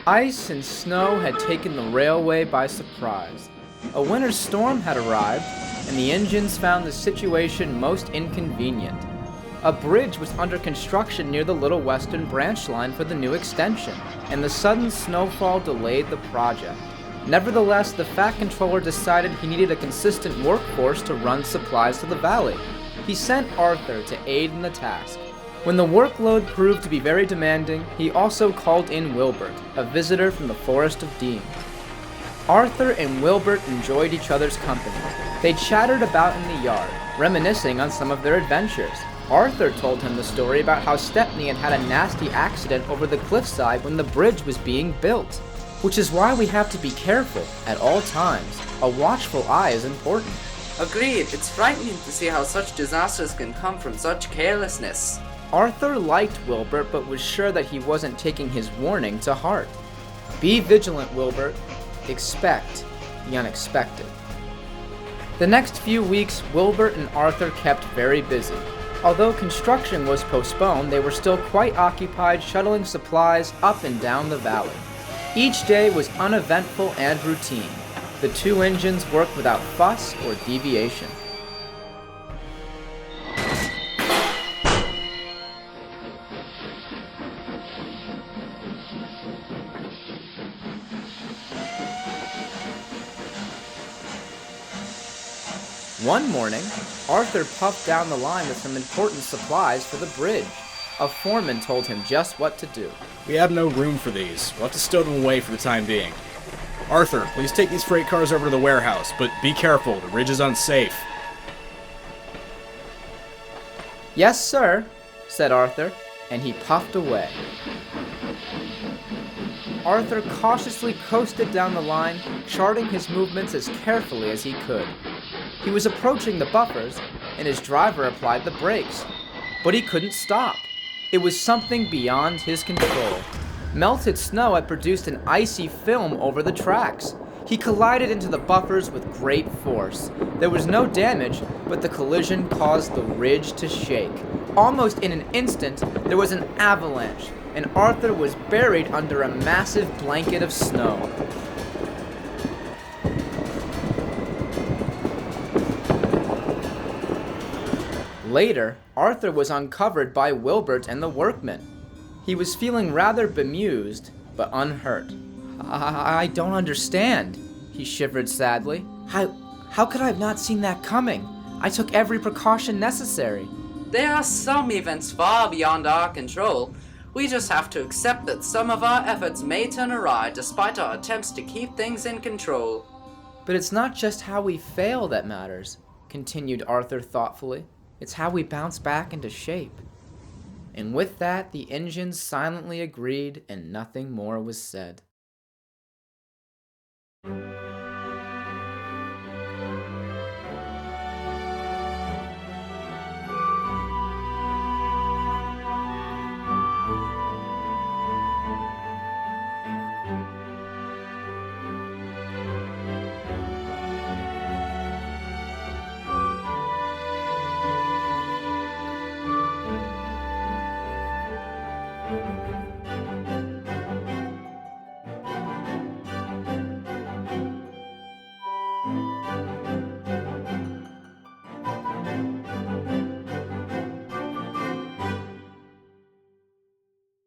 Ice and snow had taken the railway by surprise. A winter storm had arrived, and the engines found the situation most inconvenient. A bridge was under construction near the Little Western branch line for the new extension, and the sudden snowfall delayed the project. Nevertheless, the Fat Controller decided he needed a consistent workforce to run supplies to the valley. He sent Arthur to aid in the task. When the workload proved to be very demanding, he also called in Wilbert, a visitor from the Forest of Dean. Arthur and Wilbert enjoyed each other's company. They chattered about in the yard, reminiscing on some of their adventures. Arthur told him the story about how Stepney had a nasty accident over the cliffside when the bridge was being built, which is why we have to be careful at all times. A watchful eye is important. Agreed, it's frightening to see how such disasters can come from such carelessness. Arthur liked Wilbert, but was sure that he wasn't taking his warning to heart. Be vigilant, Wilbert. Expect the unexpected. The next few weeks, Wilbert and Arthur kept very busy. Although construction was postponed, they were still quite occupied shuttling supplies up and down the valley. Each day was uneventful and routine. The two engines worked without fuss or deviation. One morning, Arthur puffed down the line with some important supplies for the bridge. A foreman told him just what to do. We have no room for these. We'll have to stow them away for the time being. Arthur, please take these freight cars over to the warehouse, but be careful, the ridge is unsafe. Yes, sir, said Arthur, and he puffed away. Arthur cautiously coasted down the line, charting his movements as carefully as he could. He was approaching the buffers, and his driver applied the brakes. But he couldn't stop. It was something beyond his control. Melted snow had produced an icy film over the tracks. He collided into the buffers with great force. There was no damage, but the collision caused the ridge to shake. Almost in an instant, there was an avalanche, and Arthur was buried under a massive blanket of snow. Later, Arthur was uncovered by Wilbert and the workmen. He was feeling rather bemused, but unhurt. I don't understand, he shivered sadly. How could I have not seen that coming? I took every precaution necessary. There are some events far beyond our control. We just have to accept that some of our efforts may turn awry despite our attempts to keep things in control. But it's not just how we fail that matters, continued Arthur thoughtfully. It's how we bounce back into shape. And with that, the engines silently agreed, and nothing more was said.